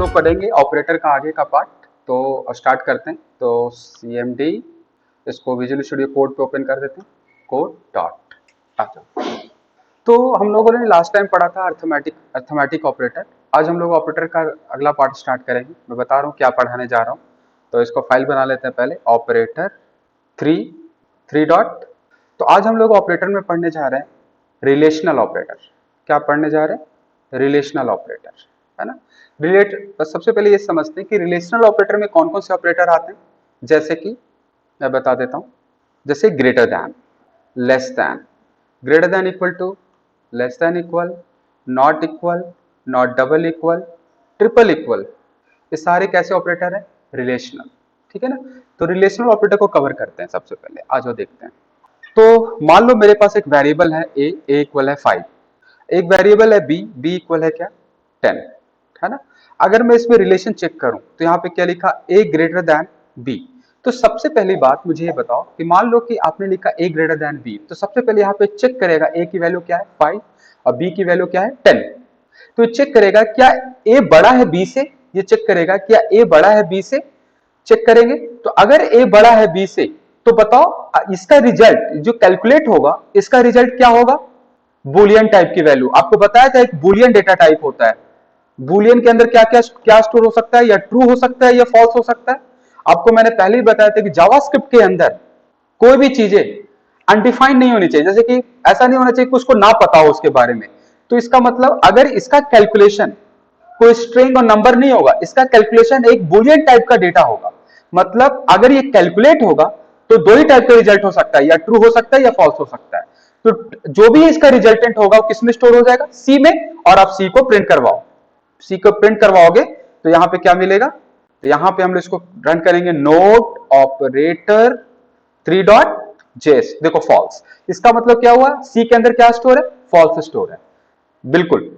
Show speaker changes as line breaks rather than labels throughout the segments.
लोग पढ़ेंगे ऑपरेटर का आगे का पार्ट, तो स्टार्ट करते हैं। तो CMD, इसको विजुअल स्टूडियो कोड पे ओपन कर देते हैं, कोड डॉट। अच्छा, तो हम लोगों ने लास्ट टाइम पढ़ा था अर्थमेटिक ऑपरेटर। आज हम लोग ऑपरेटर का अगला पार्ट स्टार्ट करेंगे। मैं बता रहा हूँ क्या पढ़ाने जा रहा हूँ। तो इसको फाइल बना लेते हैं पहले, ऑपरेटर 3 डॉट। तो आज हम लोग ऑपरेटर में पढ़ने जा रहे हैं रिलेशनल ऑपरेटर। क्या पढ़ने जा रहे हैं? रिलेशनल ऑपरेटर, है ना। बस सबसे पहले ये समझते हैं कि रिलेशनल ऑपरेटर में कौन कौन से ऑपरेटर आते हैं। जैसे कि मैं बता देता हूँ, जैसे greater than, less than, greater than equal to, less than equal, not equal, not double equal, triple equal, ये सारे कैसे ऑपरेटर है? रिलेशनल, ठीक है ना। तो रिलेशनल ऑपरेटर को कवर करते हैं सबसे पहले, आज वो देखते हैं। तो मान लो मेरे पास एक वेरिएबल है ए इक्वल है 5, एक वेरिएबल है बी इक्वल है क्या? 10, है ना। अगर मैं इसमें रिलेशन चेक करूं तो यहाँ पे क्या लिखा? ए ग्रेटर दैन बी। तो सबसे पहली बात मुझे ये बताओ कि मान लो कि आपने लिखा ए ग्रेटर दैन बी, तो सबसे पहले यहाँ पे चेक करेगा ए की वैल्यू क्या है? 5 और बी की वैल्यू क्या है? 10। तो चेक करेगा क्या ए बड़ा है बी से, ये चेक करेगा क्या ए बड़ा है बी से, चेक करेंगे। तो अगर ए बड़ा है बी से तो बताओ इसका रिजल्ट जो कैलकुलेट होगा, इसका रिजल्ट क्या होगा? बुलियन टाइप की वैल्यू। आपको बताया था एक बुलियन डेटा टाइप होता है। बुलियन के अंदर क्या क्या क्या स्टोर हो सकता है? या ट्रू हो सकता है या फॉल्स हो सकता है। आपको मैंने पहले ही बताया था कि जावास्क्रिप्ट के अंदर कोई भी चीजें अनडिफाइंड नहीं होनी चाहिए। जैसे कि ऐसा नहीं होना चाहिए कि उसको ना पता हो उसके बारे में। तो इसका मतलब अगर इसका कैलकुलेशन कोई स्ट्रिंग और नंबर नहीं होगा, इसका कैलकुलेशन एक बुलियन टाइप का डेटा होगा। मतलब अगर ये कैलकुलेट होगा तो दो ही टाइप का रिजल्ट हो सकता है, या ट्रू हो सकता है या फॉल्स हो सकता है। तो जो भी इसका रिजल्टेंट होगा वो किसमें स्टोर हो जाएगा? सी में। और आप सी को प्रिंट करवाओ, सी को प्रिंट करवाओगे तो यहां पे क्या मिलेगा? तो यहां पे हम लोग इसको रन करेंगे, नोट ऑपरेटर 3 डॉट जेस। देखो फॉल्स, इसका मतलब क्या हुआ? सी के अंदर क्या स्टोर है? फॉल्स स्टोर है, बिल्कुल।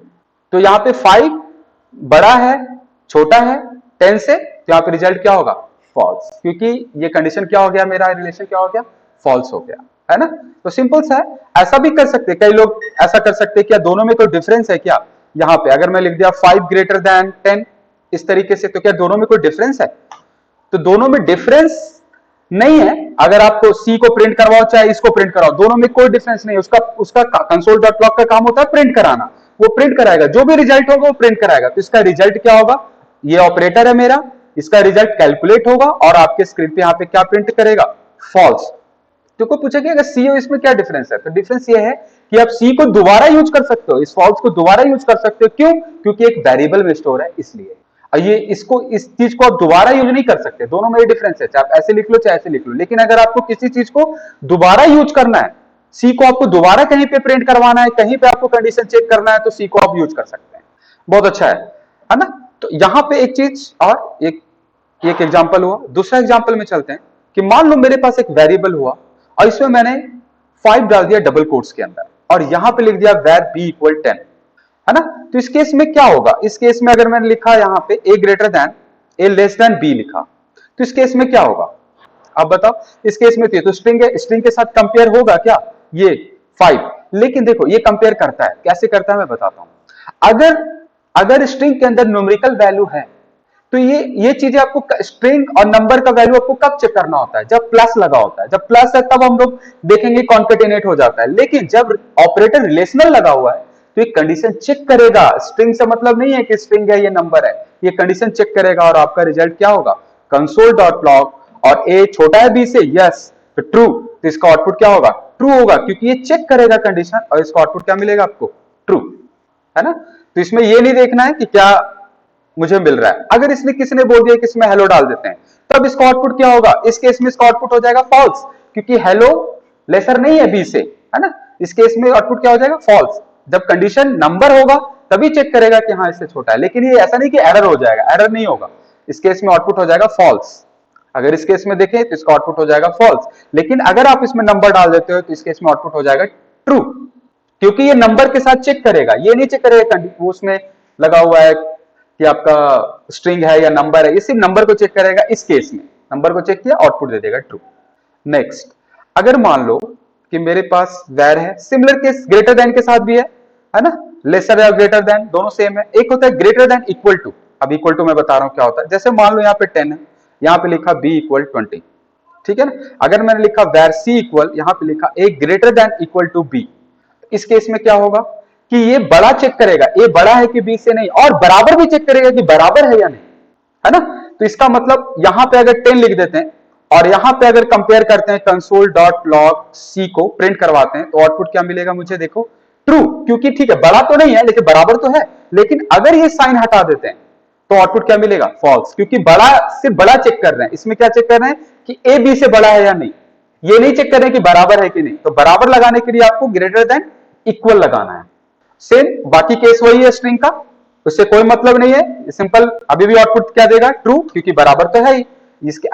तो यहां पे 5 बड़ा है छोटा है 10 से, तो यहां पे रिजल्ट क्या होगा? फॉल्स, क्योंकि ये कंडीशन क्या हो गया, मेरा रिलेशन क्या हो गया? फॉल्स हो गया, है ना। तो सिंपल सा है। ऐसा भी कर सकते, कई लोग ऐसा कर सकते क्या दोनों में कोई डिफरेंस है क्या? यहां पे अगर मैं लिख दिया 5 ग्रेटर दैन 10 इस तरीके से, तो क्या दोनों में कोई डिफरेंस है? तो दोनों में डिफरेंस नहीं है। अगर आपको सी को प्रिंट करवाओ चाहे इसको प्रिंट कराओ, दोनों में कोई डिफरेंस नहीं है। उसका कंसोल डॉट लॉग का काम होता है प्रिंट कराना। वो प्रिंट कराएगा, जो भी रिजल्ट होगा वो प्रिंट कराएगा। तो इसका रिजल्ट क्या होगा? ये ऑपरेटर है मेरा, इसका रिजल्ट कैलकुलेट होगा और आपके स्क्रीन पे यहां पे क्या प्रिंट करेगा? फॉल्स। तो कोई पूछेगा अगर सी और इसमें क्या डिफरेंस है, तो डिफरेंस ये है कि आप सी को दोबारा यूज कर सकते हो, इस फॉल्स को दोबारा यूज कर सकते हो। क्यों? क्योंकि एक वेरिएबल में स्टोर है इसलिए। ये इस चीज को आप दोबारा यूज नहीं कर सकते। दोनों में डिफरेंस है, चाहे आप ऐसे लिख लो चाहे ऐसे लिख लो। लेकिन अगर आपको किसी चीज को दोबारा यूज करना है, सी को आपको दोबारा कहीं पे प्रिंट करवाना है, कहीं पे आपको कंडीशन चेक करना है, तो सी को आप यूज कर सकते हैं। बहुत अच्छा है ना। तो यहां पे एक चीज और एक एग्जांपल हुआ। दूसरा एग्जांपल में चलते हैं कि मान लो मेरे पास एक वेरिएबल हुआ और इसमें मैंने 5 डाल दिया डबल कोट्स के अंदर, और यहां पे लिख दिया var b इक्वल 10, है ना। तो इस केस में क्या होगा? इस केस में अगर मैंने लिखा यहां पे a greater than a less than b लिखा, तो इस केस में क्या होगा? आप बताओ। इस केस में तो स्ट्रिंग है, स्ट्रिंग के साथ कंपेयर होगा क्या? ये 5। लेकिन देखो ये कंपेयर करता है, कैसे करता है मैं बताता हूं। अगर स्ट्रिंग के अंदर न्यूमेरिकल वैल्यू है, तो ये चीजें आपको स्ट्रिंग और नंबर का वैल्यू आपको कब चेक करना होता है? जब प्लस लगा होता है। जब प्लस है तब हम लोग देखेंगे कॉन्केटेनेट हो जाता है। लेकिन जब ऑपरेटर रिलेशनल लगा हुआ है तो एक कंडीशन चेक करेगा। स्ट्रिंग से मतलब नहीं है कि स्ट्रिंग है ये नंबर है, ये कंडीशन चेक करेगा और आपका रिजल्ट क्या होगा? कंसोल डॉट लॉग, और ए छोटा है बी से, यस, तो ट्रू। तो इसका आउटपुट क्या होगा? ट्रू होगा, क्योंकि ये चेक करेगा कंडीशन, और इसका आउटपुट क्या मिलेगा आपको? ट्रू, है ना। तो इसमें ये नहीं देखना है कि क्या मुझे मिल रहा है। अगर इसने किसी ने बोल दिया कि इसमें हेलो डाल देते हैं, तब इसका आउटपुट क्या होगा? इस केस में इसका आउटपुट हो जाएगा फॉल्स, क्योंकि हेलो लेसर नहीं है बी से, है ना। इस केस में आउटपुट क्या हो जाएगा? फॉल्स। जब कंडीशन नंबर होगा तभी चेक करेगा कि हाँ इससे छोटा है। लेकिन ये ऐसा नहीं कि एरर हो जाएगा, एरर नहीं होगा। इस केस में आउटपुट हो जाएगा फॉल्स। अगर इस केस में देखें तो इसका आउटपुट हो जाएगा फॉल्स। लेकिन अगर आप इसमें नंबर डाल देते हो तो इस केस में आउटपुट हो जाएगा ट्रू, क्योंकि ये नंबर के साथ चेक करेगा, ये नहीं चेक करेगा उसमें लगा हुआ है कि आपका स्ट्रिंग है या नंबर है। ये सिर्फ नंबर को चेक करेगा। इस केस में नंबर को चेक किया, आउटपुट दे देगा ट्रू। नेक्स्ट, अगर मान लो कि मेरे पास वैर है, सिमिलर केस ग्रेटर देन के साथ भी है ना। लेसर या ग्रेटर देन दोनों सेम है। एक होता है ग्रेटर देन इक्वल टू, अब इक्वल टू मैं बता रहा हूं क्या होता है। जैसे मान लो यहाँ पे 10 है, यहाँ पे लिखा b इक्वल 20, ठीक है ना। अगर मैंने लिखा वेर c इक्वल, यहाँ पे लिखा a greater than equal to b, इस केस में क्या होगा कि ये बड़ा चेक करेगा a बड़ा है कि b से नहीं, और बराबर भी चेक करेगा कि बराबर है या नहीं, है ना। तो इसका मतलब यहां पे अगर 10 लिख देते हैं और यहां पे अगर कंपेयर करते हैं कंसोल डॉट लॉग सी को प्रिंट करवाते हैं, तो आउटपुट क्या मिलेगा मुझे, देखो ट्रू, क्योंकि ठीक है बड़ा तो नहीं है लेकिन बराबर तो है। लेकिन अगर ये साइन हटा देते हैं तो आउटपुट क्या मिलेगा, फॉल्स, क्योंकि बड़ा से बड़ा चेक कर रहे हैं। इसमें क्या चेक कर रहे हैं कि ए बी से बड़ा है या नहीं, ये नहीं चेक कर रहे हैं कि बराबर है कि नहीं। तो बराबर लगाने के लिए आपको ग्रेटर देन इक्वल लगाना है। सेम बाकी केस वही है स्ट्रिंग का, उससे कोई मतलब नहीं है, सिंपल अभी भी आउटपुट क्या देगा, ट्रू, क्योंकि बराबर तो है ही। इसके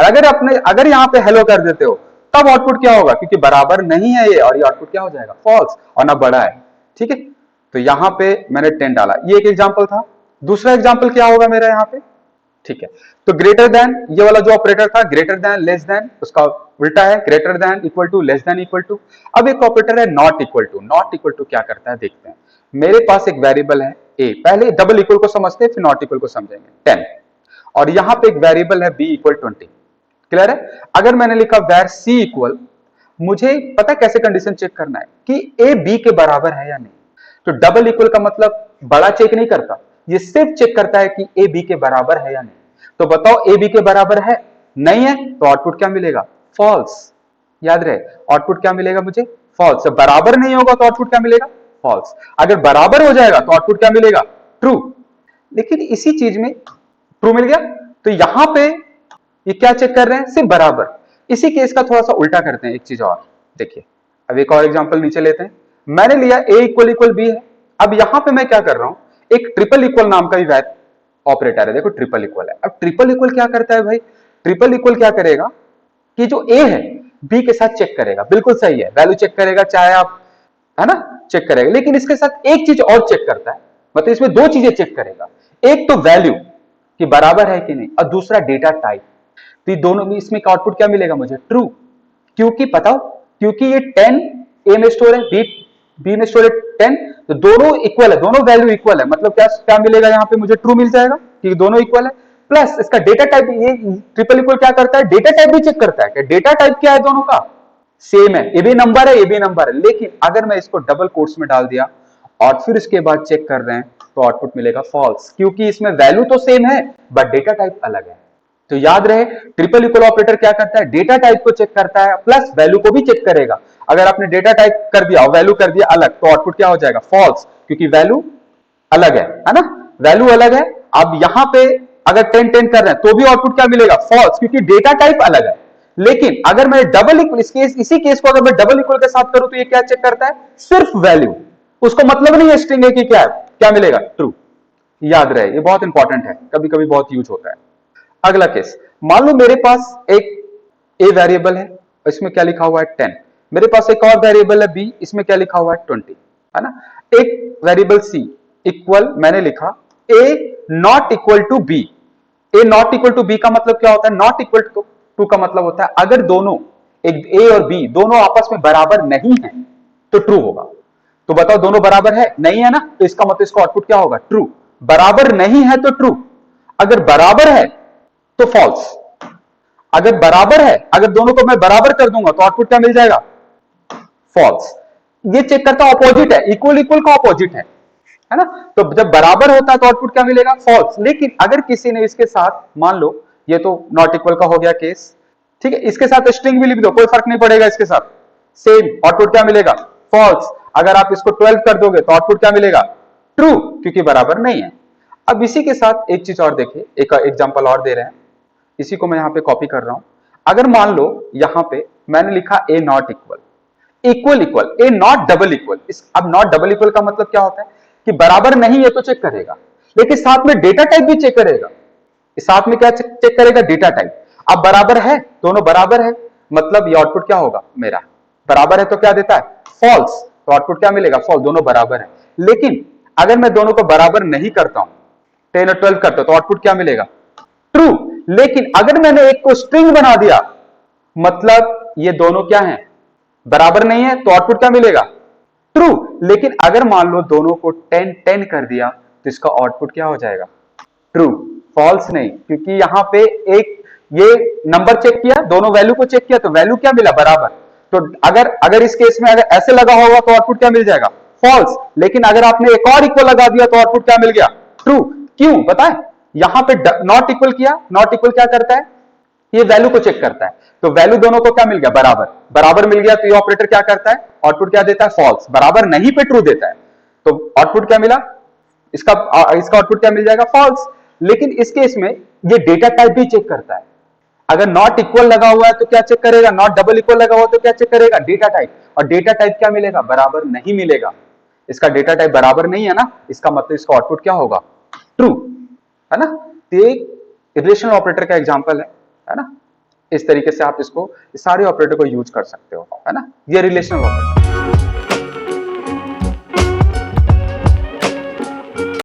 अगर यहाँ पे हेलो कर देते हो तब आउटपुट क्या होगा, क्योंकि बराबर नहीं है ये, और ये आउटपुट क्या हो जाएगा, फॉल्स, और ना बड़ा है, ठीक है। तो यहाँ पे मैंने 10 डाला, ये एक एग्जाम्पल था। दूसरा एग्जाम्पल क्या होगा मेरा यहाँ पे, ठीक है। तो ग्रेटर देन, ये वाला जो ऑपरेटर था ग्रेटर देन लेस देन, उसका उल्टा है greater than equal to less than equal to. अब एक ऑपरेटर है not equal to. Not equal to क्या करता है देखते हैं। मेरे पास एक वेरिएबल है a, पहले डबल इक्वल को समझते हैं फिर नॉट इक्वल को समझेंगे, 10, और यहां पे एक वेरिएबल है b इक्वल 20, क्लियर है। अगर मैंने लिखा वेर c इक्वल, मुझे पता है कैसे कंडीशन चेक करना है कि a b के बराबर है या नहीं। तो डबल इक्वल का मतलब बड़ा चेक नहीं करता, ये सिर्फ चेक करता है कि a b के बराबर है या नहीं। तो बताओ a b के बराबर है, नहीं है, तो आउटपुट क्या मिलेगा, फॉल्स। याद रहे आउटपुट क्या मिलेगा मुझे, फॉल्स। बराबर नहीं होगा तो आउटपुट क्या मिलेगा, फॉल्स। अगर बराबर हो जाएगा तो आउटपुट क्या मिलेगा, ट्रू। लेकिन इसी चीज में ट्रू मिल गया, तो यहां पे ये क्या चेक कर रहे हैं, सिर्फ बराबर। इसी केस का थोड़ा सा उल्टा करते हैं, एक चीज और देखिए। अब एक और एग्जांपल नीचे लेते हैं। मैंने लिया a इक्वल इक्वल b है। अब यहां पे मैं क्या कर रहा हूं, एक ट्रिपल इक्वल नाम का भी ऑपरेटर है, देखो ट्रिपल इक्वल है। अब ट्रिपल इक्वल क्या करता है भाई, ट्रिपल इक्वल क्या करेगा कि जो a है b के साथ चेक करेगा, बिल्कुल सही है, वैल्यू चेक करेगा, चाहे आप, है ना, चेक करेगा। लेकिन इसके साथ एक चीज और चेक करता है, मतलब इसमें दो चीजें चेक करेगा, एक तो वैल्यू कि बराबर है कि नहीं, और दूसरा डेटा टाइप। तो ये दोनों में इसमें आउटपुट क्या मिलेगा मुझे, ट्रू। क्योंकि बताओ, क्योंकि ये 10 ए में स्टोर है, बी में स्टोर है 10, तो दोनों इक्वल है, दोनों वैल्यू इक्वल है, मतलब क्या क्या मिलेगा यहाँ पे मुझे, ट्रू मिल जाएगा क्योंकि दोनों इक्वल है। प्लस इसका डेटा टाइप, ये ट्रिपल इक्वल क्या करता है, डेटा टाइप भी चेक करता है कि डेटा टाइप क्या है, दोनों का सेम है, ये भी नंबर है, ये भी नंबर है। लेकिन अगर मैं इसको डबल कोट्स में डाल दिया और फिर इसके बाद चेक कर रहे हैं, तो आउटपुट मिलेगा फॉल्स, क्योंकि इसमें वैल्यू तो सेम है बट डेटा टाइप अलग है। तो याद रहे ट्रिपल इक्वल ऑपरेटर क्या करता है, डेटा टाइप को चेक करता है प्लस वैल्यू को भी चेक करेगा। अगर आपने डेटा टाइप कर दिया और वैल्यू कर दिया अलग, तो आउटपुट क्या हो जाएगा, फॉल्स, क्योंकि वैल्यू अलग है ना, वैल्यू अलग है। अब यहां पे अगर 10 10 कर रहे हैं तो भी आउटपुट क्या मिलेगा, फॉल्स, क्योंकि डेटा टाइप अलग है। लेकिन अगर मैं डबल इक्वल, इसी केस को अगर मैं डबल इक्वल के साथ करूं तो ये क्या चेक करता है, सिर्फ वैल्यू, उसको मतलब नहीं है स्ट्रिंग है कि क्या है, क्या मिलेगा, ट्रू। याद रहे ये बहुत इंपॉर्टेंट है, कभी कभी बहुत यूज होता है। अगला केस, मान लो मेरे पास एक ए वेरिएबल है, इसमें क्या लिखा हुआ है 10, मेरे पास एक और वेरिएबल है बी, इसमें क्या लिखा हुआ है 20, है ना। एक वेरिएबल सी इक्वल मैंने लिखा A not equal to B. A not equal to B का मतलब क्या होता है, नॉट इक्वल टू का मतलब होता है अगर दोनों, एक ए और बी दोनों आपस में बराबर नहीं है तो ट्रू होगा। तो बताओ दोनों बराबर है, नहीं है ना, तो इसका मतलब इसका आउटपुट क्या होगा, ट्रू। बराबर नहीं है तो ट्रू, अगर बराबर है तो फॉल्स। अगर बराबर है, अगर दोनों को मैं बराबर कर दूंगा तो आउटपुट क्या मिल जाएगा, फॉल्स। ये चेक करता ऑपोजिट है, इक्वल इक्वल का ऑपोजिट है ना। तो जब बराबर होता है तो आउटपुट क्या मिलेगा, फॉल्स। लेकिन अगर किसी ने इसके साथ, मान लो ये तो नॉट इक्वल का हो गया केस, ठीक है, इसके साथ स्ट्रिंग भी लिख दो, कोई फर्क नहीं पड़ेगा, इसके साथ सेम आउटपुट क्या मिलेगा, फॉल्स। अगर आप इसको 12 कर दोगे तो आउटपुट क्या मिलेगा, ट्रू, क्योंकि बराबर नहीं है। अब इसी के साथ एक चीज और देखिए, एक एग्जांपल और दे रहे हैं, इसी को मैं यहां पे कॉपी कर रहा हूं। अगर मान लो यहां पे मैंने लिखा A not equal, equal equal, A not double equal. अब नॉट डबल इक्वल का मतलब क्या होता है कि बराबर नहीं है तो चेक करेगा, लेकिन साथ में डेटा टाइप भी चेक करेगा। साथ में क्या चेक करेगा, डेटा टाइप। अब बराबर है, दोनों बराबर है, मतलब ये आउटपुट क्या होगा मेरा, बराबर है तो क्या देता है, फॉल्स, तो आउटपुट क्या मिलेगा, फॉल्स, दोनों बराबर है। लेकिन अगर मैं दोनों को बराबर नहीं करता हूं, 10 और 12 करता हूं, तो आउटपुट क्या मिलेगा, ट्रू। लेकिन अगर मैंने एक को स्ट्रिंग बना दिया, मतलब ये दोनों क्या हैं, बराबर नहीं है, तो आउटपुट क्या मिलेगा, ट्रू। लेकिन अगर मान लो दोनों को 10 10 कर दिया तो इसका आउटपुट क्या हो जाएगा, ट्रू। फॉल्स नहीं, क्योंकि यहाँ पे एक ये नंबर चेक किया, दोनों वैल्यू को चेक किया तो वैल्यू क्या मिला, बराबर। तो अगर इस केस में अगर ऐसे लगा होगा तो आउटपुट क्या मिल जाएगा, फॉल्स। लेकिन अगर आपने एक और इक्वल लगा दिया तो आउटपुट क्या मिल गया, ट्रू। क्यों बताएं, यहां पे नॉट इक्वल किया, नॉट इक्वल क्या करता है, ये वैल्यू को चेक करता है, तो वैल्यू दोनों को क्या मिल गया, बराबर। बराबर मिल गया तो ये ऑपरेटर क्या करता है, आउटपुट क्या देता है, फॉल्स। बराबर नहीं पे ट्रू देता है, तो आउटपुट क्या मिला, इसका इसका आउटपुट क्या मिल जाएगा, फॉल्स। लेकिन इस केस में ये डेटा टाइप भी चेक करता है। अगर नॉट इक्वल लगा हुआ है तो क्या चेक करेगा, नॉट डबल इक्वल लगा हुआ तो क्या चेक करेगा, डेटा टाइप। और डेटा टाइप क्या मिलेगा, बराबर नहीं मिलेगा। इसका डेटा टाइप बराबर नहीं है ना, इसका मतलब इसका आउटपुट क्या होगा, ट्रू, है ना। तो ये रिलेशनल ऑपरेटर का एग्जांपल है ना। इस तरीके से आप इसको सारे ऑपरेटर को यूज कर सकते हो, है ना। ये रिलेशनल ऑपरेटर